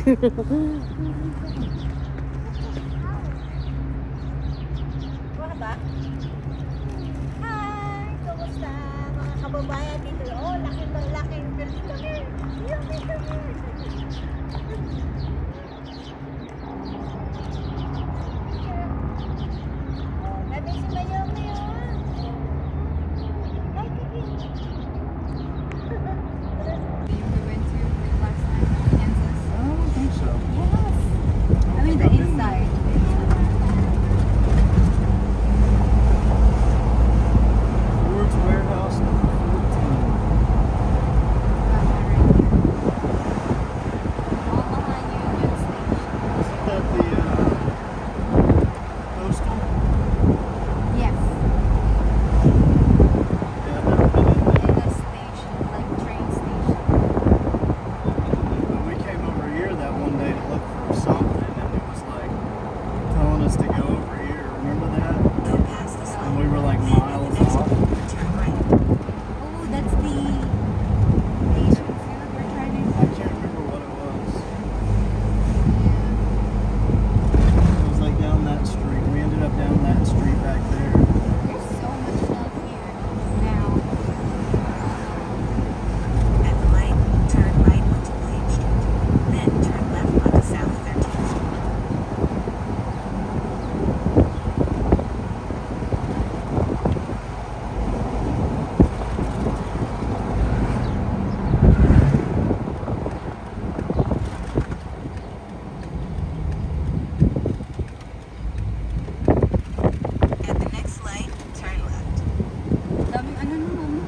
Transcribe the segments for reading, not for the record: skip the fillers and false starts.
Wala ba? Hi! Kumusta mga kababayan dito? Oh, laki dito here. Dito here. Oh, kami si Mayomi, oh. Hi, Kiki. We went to last time in Kansas. I don't think so. Yes. I mean the inside. Ford's Warehouse number 14. All behind Union Station. Isn't that the postal? Yes. Yeah, I've never been in there. In a station, like train station. When we came over here that one day to look for something, and it was like telling us to go over here. Remember that? And we were like miles off. Oh, that's the Asian food we're trying to. I can't remember what it was. It was like down that street. We ended up down that street back there. There's so much stuff here now. At the light, turn right onto William Street. Then turn left onto South 13th Street. At the next light, turn left. Daming ano naman.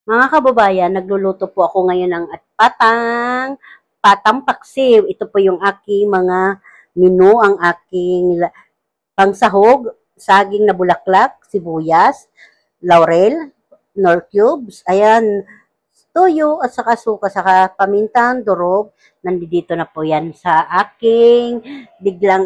Mga kababayan, nagluluto po ako ngayon ng patang paksiw. Ito po yung aking mga menu, ang aking pangsahog, saging na bulaklak, sibuyas, laurel, nor cubes, ayan, toyo at saka suka, saka pamintan, durog. Nandito na po yan sa aking biglang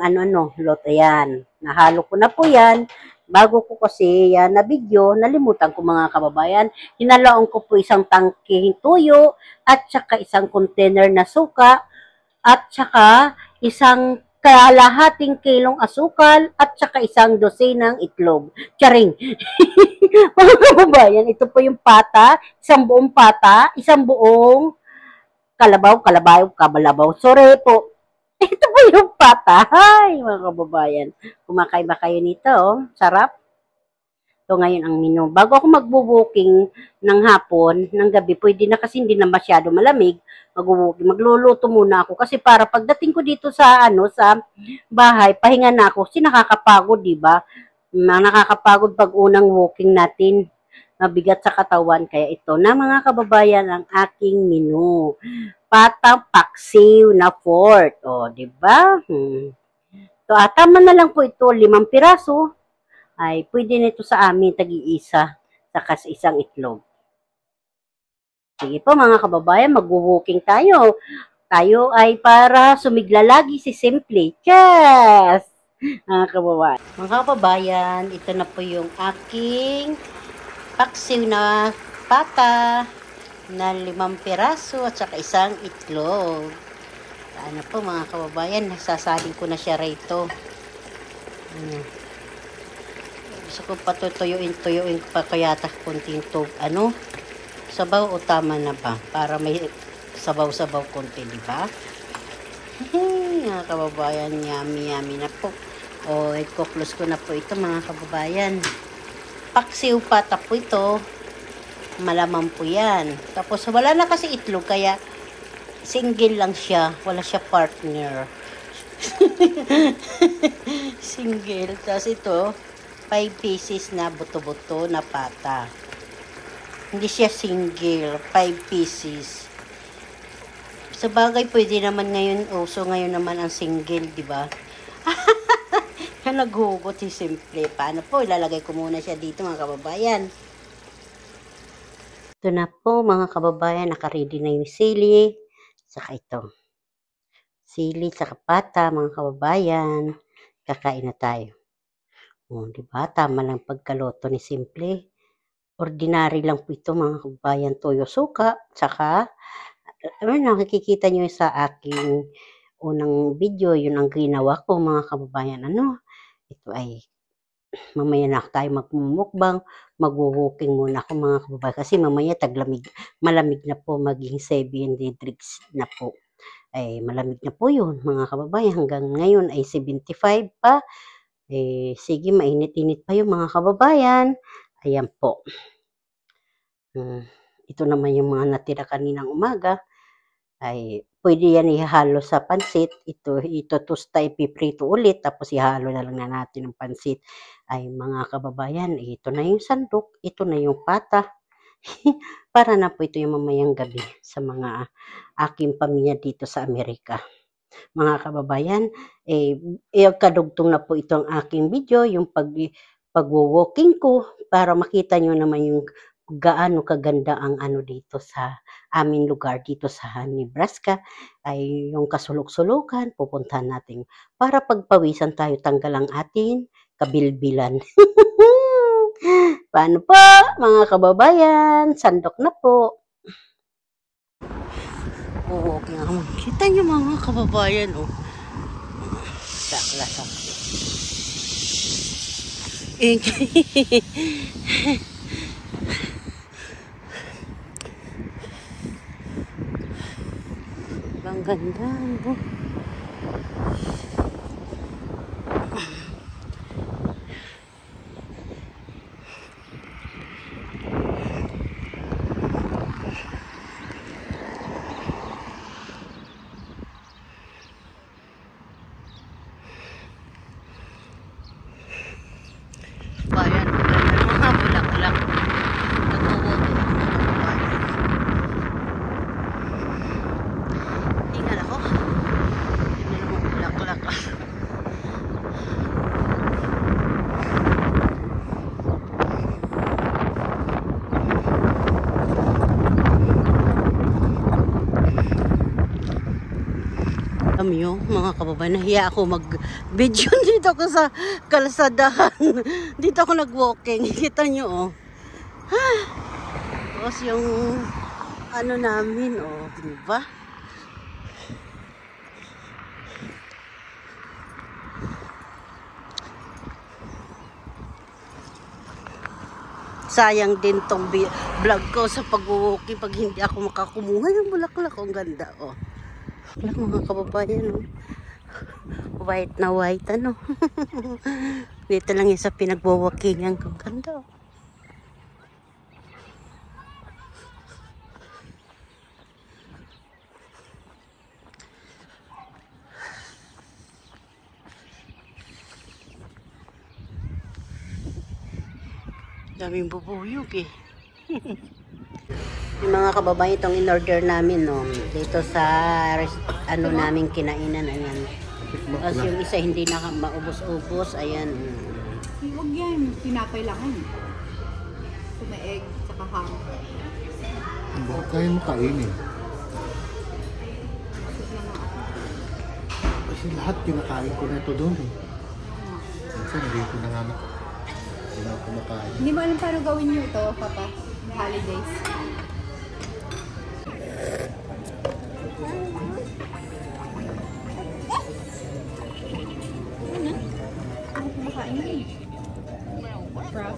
lot. Ayan, nahalo ko na po yan. Bago ko kasi yan na video, nalimutan ko mga kababayan. Hinalaon ko po isang tangkeng tuyo at saka isang container na suka at saka isang kalahating kilong asukal at saka isang dosenang itlog. Charing! Mga kababayan, ito po yung pata, isang buong pata, isang buong kabalabaw. Sorry po. Ito po yung pata. Hi, mga kababayan. Kumakain ba kayo nito? Oh? Sarap. Ito ngayon ang menu. Bago ako magbo-booking ng hapon, ng gabi, pwede na kasi hindi na masyado malamig. Magluluto muna ako kasi para pagdating ko dito sa sa bahay, pahinga na ako. Kasi nakakapagod, di ba? Nakakapagod pag unang walking natin. Mabigat sa katawan. Kaya ito na mga kababayan ang aking menu. Patang paksiw na fort. O, di ba? So, tama na lang po ito, 5 piraso. Ay, pwede nito sa amin, tag-iisa, saka sa isang itlog. Sige po mga kababayan, mag-walking tayo. Tayo ay para sumigla lagi si Simply. Yes! Mga kababayan. Mga kababayan, ito na po yung aking paksiw na pata na 5 piraso at saka isang itlog. Ano po mga kababayan, nasasaling ko na siya rito. Gusto ko patutuyuin pa kaya kunting sabaw o tama na ba? Para may sabaw-sabaw konti, di ba? Mga kababayan, yummy na po. O, i-close ko na po ito mga kababayan. Paksiw pata po ito. Malamang po yan. Tapos wala na kasi itlog, kaya single lang siya. Wala siya partner. Single. Tapos ito, 5 pieces na buto-buto na pata. Hindi siya single. 5 pieces. Sa bagay, pwede naman ngayon, uso ngayon naman ang single, di ba? Naghugot si Simple. Paano po? Ilalagay ko muna siya dito mga kababayan. Ito na po mga kababayan. Nakaready na yung sili. Saka ito. Sili, saka pata mga kababayan. Kakain na tayo. O, diba? Tama lang pagkaloto ni Simple. ordinary lang po ito mga kababayan, toyo suka, tsaka nakikita nyo sa aking unang video, yun ang ginawa ko mga kababayan. Ito ay mamaya na tayo magmumukbang, magwo-walking muna ako mga kababayan kasi mamaya malamig na po, maging 7 degrees na po. Ay malamig na po yun mga kababayan, hanggang ngayon ay 75 pa. Sige, mainit-init pa yung mga kababayan. Ayan po. Ito naman yung mga natira kaninang umaga. Ay pwede yan ihalo sa pansit. Ito tusta, ipiprito ulit, tapos ihalo na lang natin ng pansit. Ay mga kababayan, ito na yung sandok, ito na yung pata. Para na po ito yung mamayang gabi sa mga aking pamilya dito sa Amerika. Mga kababayan, kadugtong na po itong aking video, yung pagwo-walking ko, para makita nyo naman yung gaano kaganda ang dito sa aming lugar dito sa Nebraska. Ay yung kasulok-sulukan, pupuntahan natin para pagpawisan tayo, tanggal ang ating kabilbilan. Paano po mga kababayan, sandok na po. Okay nga. Kita nyo mga kababayan, Sakla. Ang ganda, Bayan, mga bulaklak. Nagwo-walking ako mga kababayan. Tingnan ako. Tingnan mo bulaklak. Mga kababayan, nahiya ako mag-video dito ako sa kalsadahan. Dito ako nag-walking. Kita nyo, Tapos yung namin, diba? Sayang din tong vlog ko sa pag-walking pag hindi ako makakumuha ng bulaklak. Ang ganda, mga kababayan, white na white, Dito lang yung sa pinagwawakingan. Ang ganda, daming bubuyog Yung mga kababayan, itong in-order namin, dito sa namin kinainan, ayan. Tapos yung isa hindi na maubos-ubos, ayan. Huwag yan, tinapay lang yan. Kung may egg, tsaka ham. Bakit kayo mo kainin? Kasi lahat kinakain ko na ito doon Minsan hindi ko na nga hindi ako kumakain. Hindi mo alam paano gawin nyo ito, Papa? Holidays. Ano kumakain yun? Crab.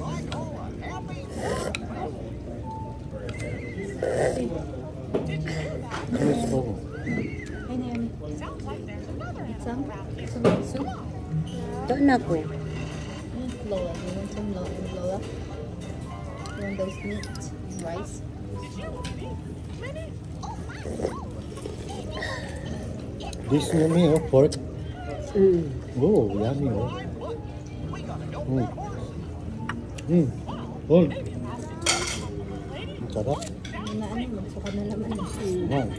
Yes, oo. Ay na yun. Eat some? Some soup? Ito na po. Lola. You want some Lola? You want those meat? Rice? This yummy, pork. Oh, yummy, Pork. Ang sarap. Magsuka na naman. Wow.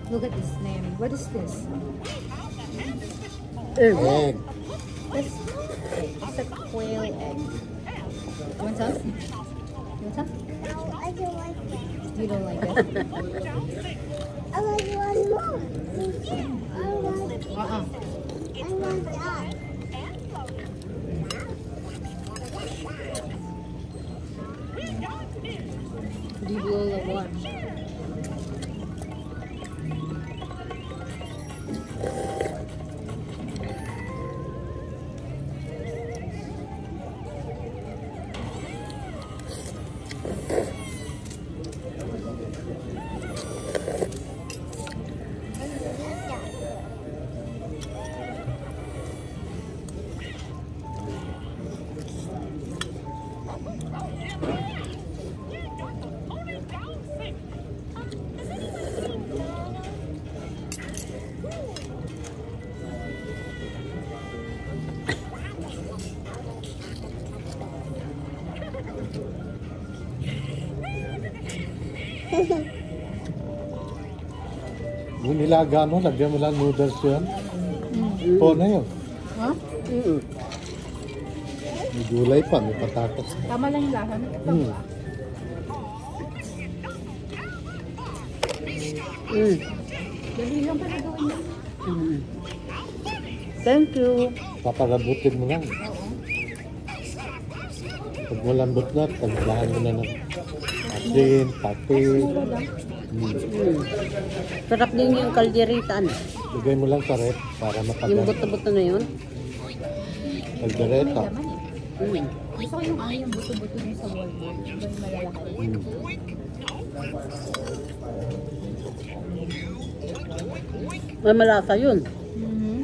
Look at this name. What is this? Egg. It's a quail egg. You want some? You What's up? No, I don't like that. You don't like it? I like one more. Uh-uh. I want that. Leave Lola one. Yung nilaga mo, lagyan mo lang noodles yun. Po na yun. Huh? May gulay pa, may patatas. Tama lang yung lasa. Mm. Dali lang pala gawin mo. Thank you. Papagabutin mo lang. Pag malambot na, taglahan mo na ng asin, pati. Sarap din yung kalderita. Ano? Lagay mo lang sa rep para Yung mapagal. buto-buto na yun. Kaldereta. Laman eh. Gusto ko yung yung buto-buto dun sa wallboard. Iba yung malalaki. May malasa yun. Mm-hmm.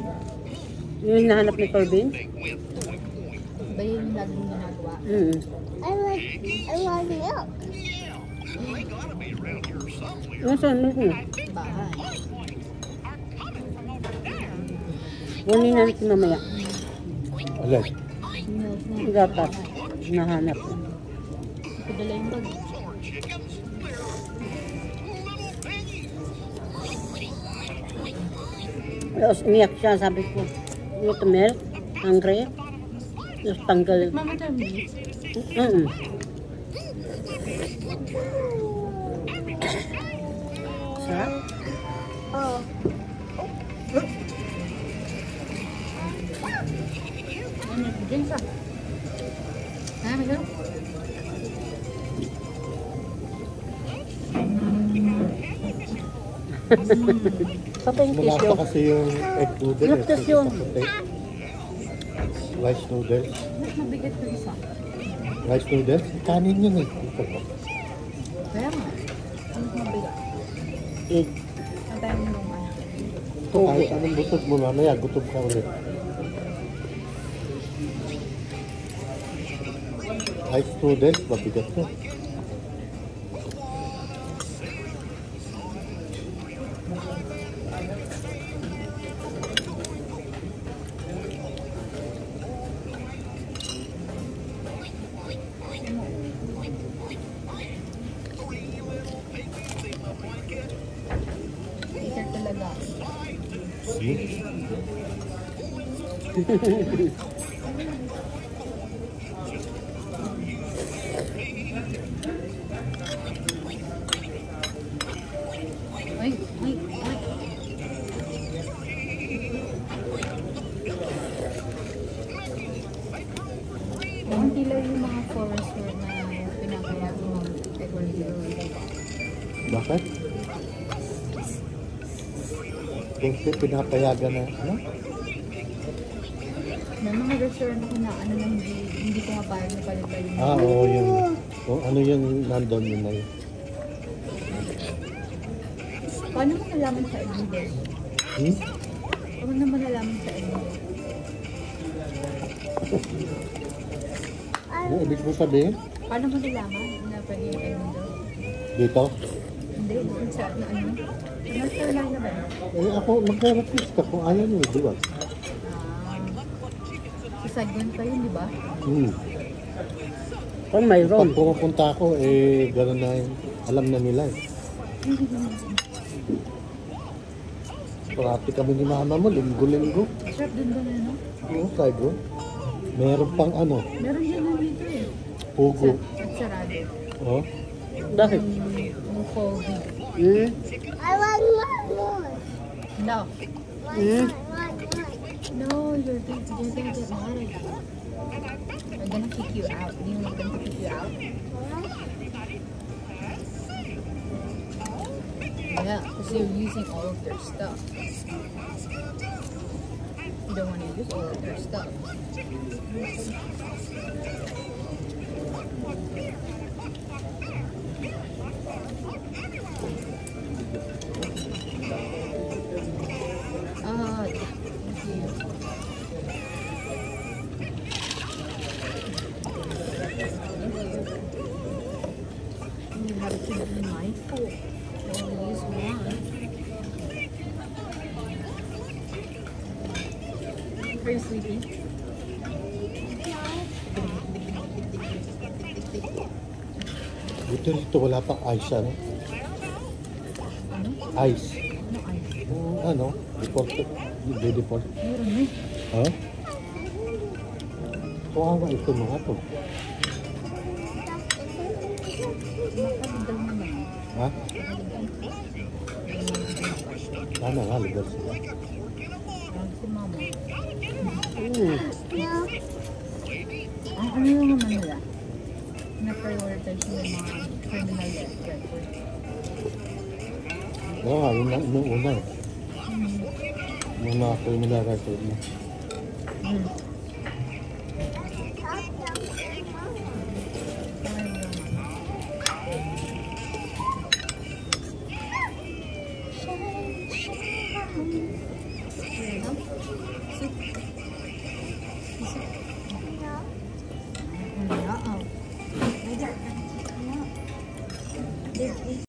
Yung hinahanap ni Corbin. Iba yung laging ginagawa. I want milk. Yung saan mo ko? Bahay. Kunin natin mamaya. Alay. Milk na. Gatas. Hinahanap. Padala yung bag. Tapos umiyak siya. Sabi ko, you to milk? Hungry? Tapos tanggal. Mama tell me. Sarap. Oh. Ano? Drinks ah. Ha? May ganun? Papa yung Malasa tissue. kasi yung egg noodle. Lutas yun. Rice noodles. Mas mabigat yung isa. Rice noodles? Kanin yun eh. Ito po. Kaya nga. Ano mas mabigat? Egg. Antayin mo naman. Ito kahit anong busog mo mamaya, gutom ka ulit. Rice noodles, mabigat yun. Eater talaga. See? Ay, ay, ay. Konti lang yung mga forest road na pinapayag ng equity road. Bakit? Kasi pinapayagan na, ano? May mga restaurant ako na ano na hindi ko mapayag na palitan yung Ah, oo, yun. Kung ano yung nandun yun na yun. Paano mo nalaman sa Edinburgh? Hmm? Paano naman nalaman sa Edinburgh? Ano ibig mo sabihin? Paano mo nalaman na pwede yung Edinburgh? Dito? Hindi, dun sa na ano? Sa North Carolina ba? Eh ako, mag-therapist ka kung ayaw mo, di ba? Sa Saigon pa yun, di ba? Kung mayroon. Pag pumupunta ako, eh, gano'n na yun. Alam na nila eh. Parati kami ni mama mo, linggo-linggo. Sarap dun ba na, no? Oo, Saigon. Meron pang ano, Meron din na dito eh. pugo. At sarado. Oh? Bakit? Homophobia. Hmm? I want more. No. Hmm? No, you're gonna get mad at you. They're gonna kick you out. Do you want them to kick you out? Yeah, because you're using all of their stuff. You don't want to use all of their stuff. You have to be mindful. Only use one. Are you sleepy? Dito wala pang ice, ano? Ano? Ice. Ano ice? Ano? Deport. Deport. Meron eh. Ha? Kawawa ito mga to. Makagdal naman. Ha? Sana nga, ligas sila. Parang si mama. Hmm. Ang ano yung naman nila? Na-prioritize yung mga criminal record. Oo nga, yun yung una eh. Yung mga criminal record mo. Yeah.